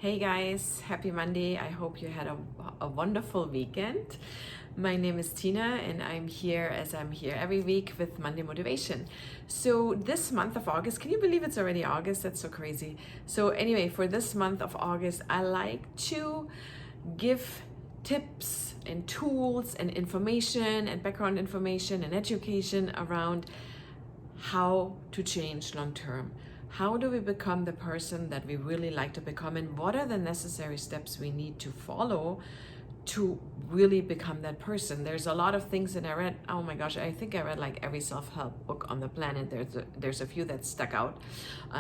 Hey guys, happy Monday. I hope you had a wonderful weekend. My name is Tina and I'm here as I'm here every week with Monday Motivation. So this month of August, can you believe it's already August? That's so crazy. So anyway, for this month of August, I like to give tips and tools and information and background information and education around how to change long term. How do we become the person that we really like to become, and what are the necessary steps we need to follow to really become that person? There's a lot of things that I read. Oh my gosh, I think I read like every self-help book on the planet. There's a few that stuck out.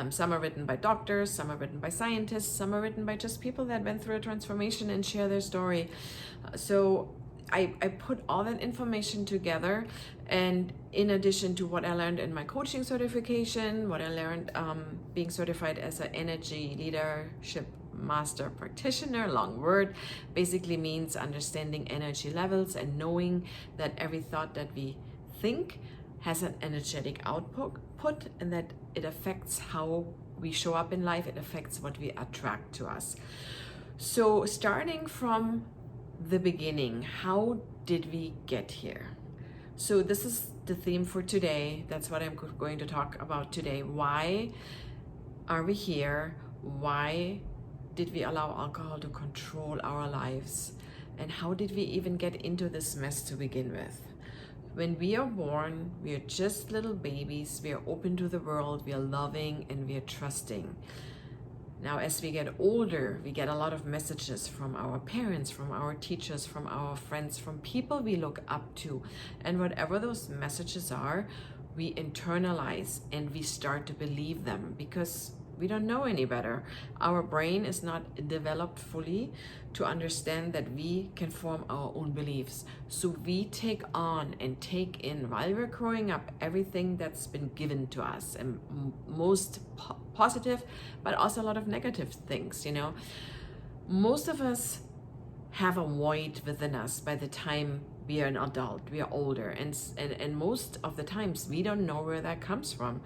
Some are written by doctors, some are written by scientists, some are written by just people that went through a transformation and share their story. So I put all that information together, and in addition to what I learned in my coaching certification, what I learned being certified as an energy leadership master practitioner, long word, basically means understanding energy levels and knowing that every thought that we think has an energetic output, and that it affects how we show up in life. It affects what we attract to us. So starting from the beginning, how did we get here? So this is the theme for today. That's what I'm going to talk about today. Why are we here? Why did we allow alcohol to control our lives? And how did we even get into this mess to begin with? When we are born, we are just little babies. We are open to the world. We are loving and we are trusting. Now, as we get older, we get a lot of messages from our parents, from our teachers, from our friends, from people we look up to. And whatever those messages are, we internalize and we start to believe them because we don't know any better. Our brain is not developed fully to understand that we can form our own beliefs. So we take on and take in, while we're growing up, everything that's been given to us, and most positive, but also a lot of negative things. Most of us have a void within us by the time we are an adult, we are older, and most of the times we don't know where that comes from.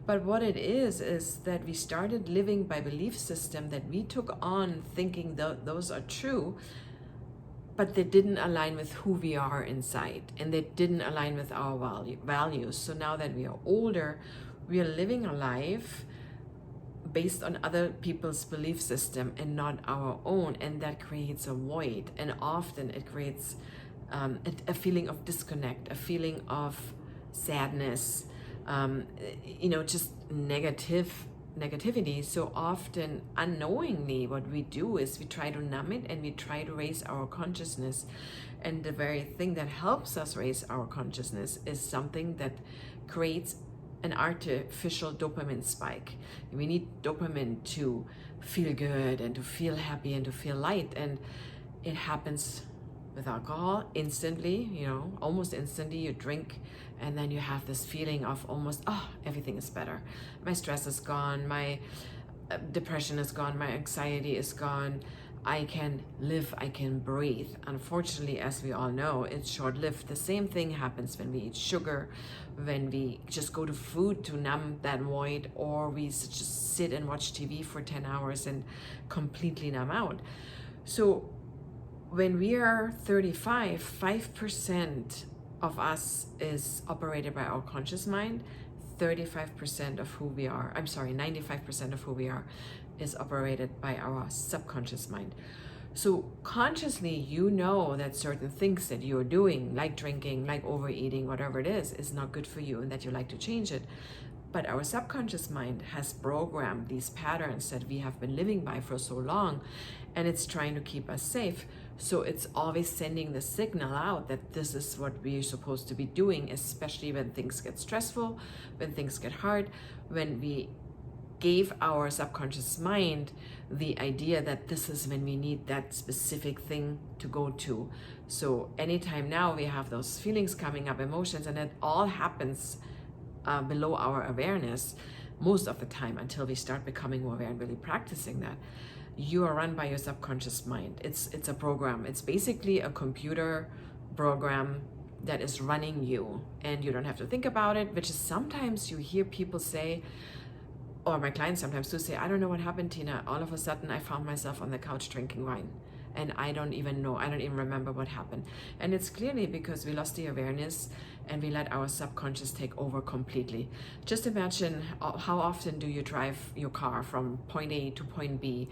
But what it is that we started living by belief system that we took on thinking those are true, but they didn't align with who we are inside, and they didn't align with our values. So now that we are older, we are living a life based on other people's belief system and not our own, and that creates a void, and often it creates a feeling of disconnect, a feeling of sadness, just negativity. So often, unknowingly, what we do is we try to numb it and we try to raise our consciousness. And the very thing that helps us raise our consciousness is something that creates an artificial dopamine spike. We need dopamine to feel good and to feel happy and to feel light. And it happens with alcohol instantly, almost instantly. You drink and then you have this feeling of almost, everything is better. My stress is gone, my depression is gone, my anxiety is gone. I can live, I can breathe. Unfortunately, as we all know, it's short-lived. The same thing happens when we eat sugar, when we just go to food to numb that void, or we just sit and watch TV for 10 hours and completely numb out. So when we are 35, 5% of us is operated by our conscious mind. 35% of who we are, 95% of who we are is operated by our subconscious mind. So consciously, that certain things that you're doing, like drinking, like overeating, whatever it is not good for you, and that you like to change it. But our subconscious mind has programmed these patterns that we have been living by for so long, and it's trying to keep us safe. So it's always sending the signal out that this is what we're supposed to be doing, especially when things get stressful, when things get hard, when we gave our subconscious mind the idea that this is when we need that specific thing to go to. So anytime now we have those feelings coming up, emotions, and it all happens below our awareness most of the time, until we start becoming more aware and really practicing that. You are run by your subconscious mind. It's a program. It's basically a computer program that is running you, and you don't have to think about it, which is sometimes you hear people say, or my clients sometimes do say, I don't know what happened, Tina. All of a sudden, I found myself on the couch drinking wine. And I don't even remember what happened. And it's clearly because we lost the awareness and we let our subconscious take over completely. Just imagine how often do you drive your car from point A to point B,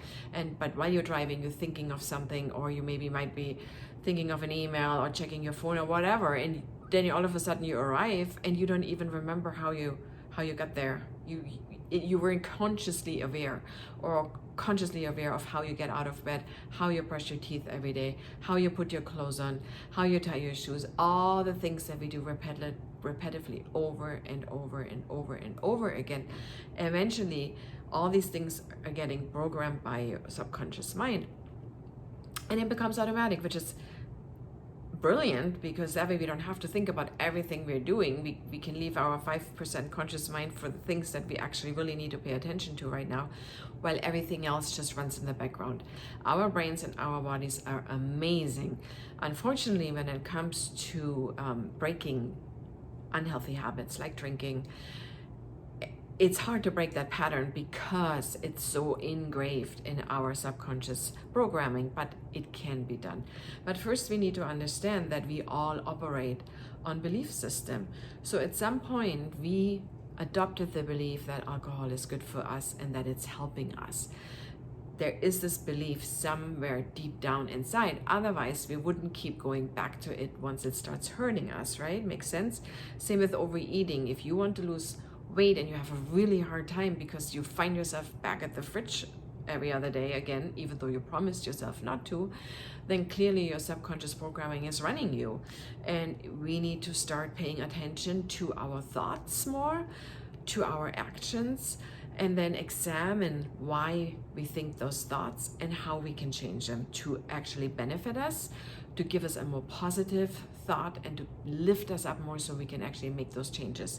but while you're driving, you're thinking of something, or you maybe might be thinking of an email or checking your phone or whatever, and then all of a sudden you arrive and you don't even remember how you got there. You weren't consciously aware of how you get out of bed, how you brush your teeth every day, how you put your clothes on, how you tie your shoes, all the things that we do repetitively over and over and over and over again. Eventually, all these things are getting programmed by your subconscious mind, and it becomes automatic, which is brilliant, because that way we don't have to think about everything we're doing. We can leave our 5% conscious mind for the things that we actually really need to pay attention to right now, while everything else just runs in the background. Our brains and our bodies are amazing. Unfortunately, when it comes to breaking unhealthy habits like drinking, it's hard to break that pattern because it's so engraved in our subconscious programming, but it can be done. But first we need to understand that we all operate on belief system. So at some point we adopted the belief that alcohol is good for us and that it's helping us. There is this belief somewhere deep down inside. Otherwise, we wouldn't keep going back to it once it starts hurting us, right? Makes sense? Same with overeating. If you want to lose weight and you have a really hard time because you find yourself back at the fridge every other day again, even though you promised yourself not to, then clearly your subconscious programming is running you. And we need to start paying attention to our thoughts more, to our actions, and then examine why we think those thoughts and how we can change them to actually benefit us, to give us a more positive thought, and to lift us up more so we can actually make those changes.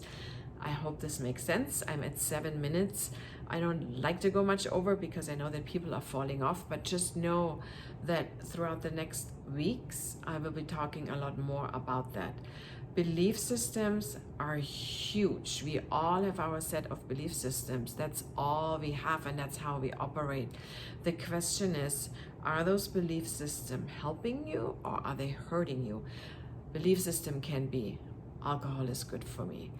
I hope this makes sense. I'm at 7 minutes. I don't like to go much over because I know that people are falling off, but just know that throughout the next weeks, I will be talking a lot more about that. Belief systems are huge. We all have our set of belief systems. That's all we have, and that's how we operate. The question is, are those belief systems helping you or are they hurting you? Belief system can be, alcohol is good for me.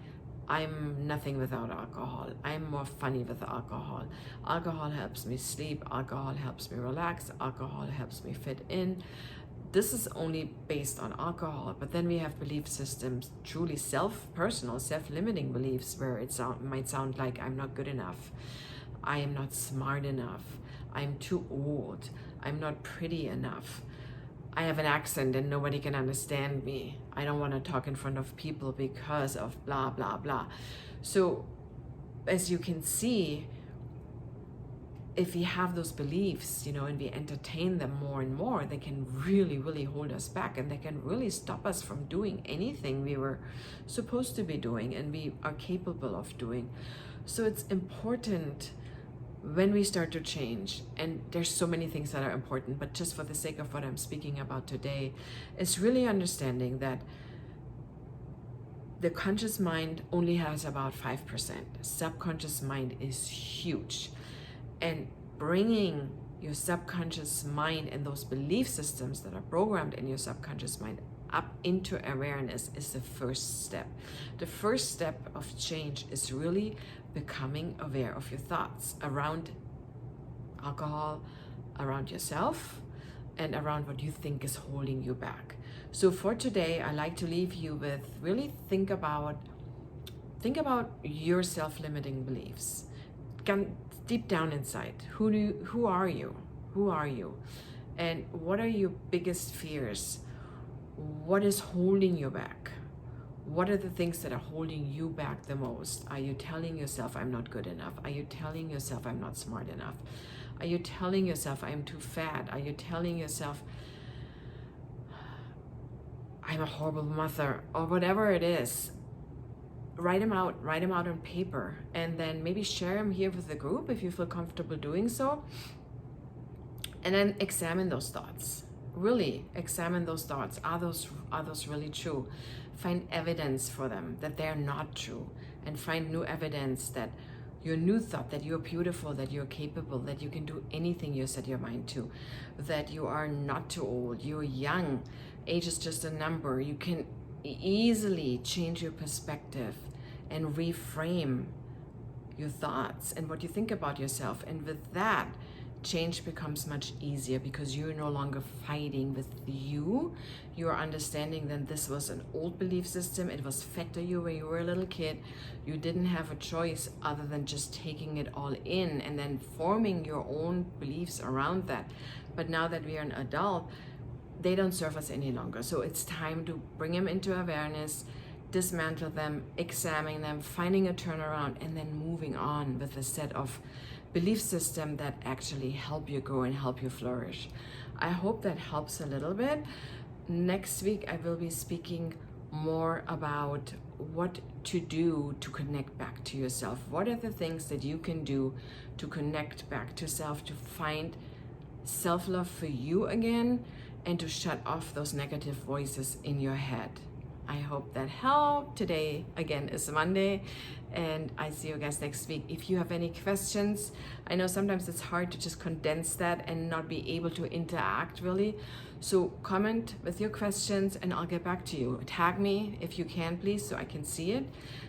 I'm nothing without alcohol. I'm more funny with alcohol. Alcohol helps me sleep. Alcohol helps me relax. Alcohol helps me fit in. This is only based on alcohol, but then we have belief systems, truly personal, self-limiting beliefs, where it might sound like I'm not good enough. I am not smart enough. I'm too old. I'm not pretty enough. I have an accent and nobody can understand me. I don't want to talk in front of people because of blah, blah, blah. So as you can see, if we have those beliefs, and we entertain them more and more, they can really, really hold us back, and they can really stop us from doing anything we were supposed to be doing and we are capable of doing. So it's important when we start to change, and there's so many things that are important, but just for the sake of what I'm speaking about today, is really understanding that the conscious mind only has about 5%. Subconscious mind is huge. And bringing your subconscious mind and those belief systems that are programmed in your subconscious mind up into awareness is the first step. The first step of change is really becoming aware of your thoughts around alcohol, around yourself, and around what you think is holding you back. So for today, I like to leave you with really think about your self-limiting beliefs. Deep down inside, who are you? Who are you? And what are your biggest fears? What is holding you back? What are the things that are holding you back the most? Are you telling yourself I'm not good enough? Are you telling yourself I'm not smart enough? Are you telling yourself I'm too fat? Are you telling yourself I'm a horrible mother? Or whatever it is, write them out on paper, and then maybe share them here with the group if you feel comfortable doing so. And then examine those thoughts. Really examine those thoughts. Are those really true? Find evidence for them that they're not true, and find new evidence that your new thought that you're beautiful, that you're capable, that you can do anything you set your mind to, that you are not too old, you're young, age is just a number. You can easily change your perspective and reframe your thoughts and what you think about yourself. And with that, change becomes much easier because you're no longer fighting with you. You are understanding that this was an old belief system. It was fed to you when you were a little kid. You didn't have a choice other than just taking it all in and then forming your own beliefs around that. But now that we are an adult, they don't serve us any longer. So it's time to bring them into awareness, dismantle them, examine them, finding a turnaround, and then moving on with a set of belief system that actually help you grow and help you flourish. I hope that helps a little bit. Next week, I will be speaking more about what to do to connect back to yourself. What are the things that you can do to connect back to self, to find self-love for you again, and to shut off those negative voices in your head. I hope that helped. Today, again, is Monday, and I see you guys next week. If you have any questions, I know sometimes it's hard to just condense that and not be able to interact really. So comment with your questions and I'll get back to you. Tag me if you can, please, so I can see it.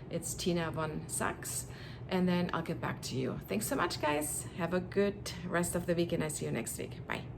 It's Tina von Sachs, and then I'll get back to you. Thanks so much, guys. Have a good rest of the week, and I see you next week. Bye.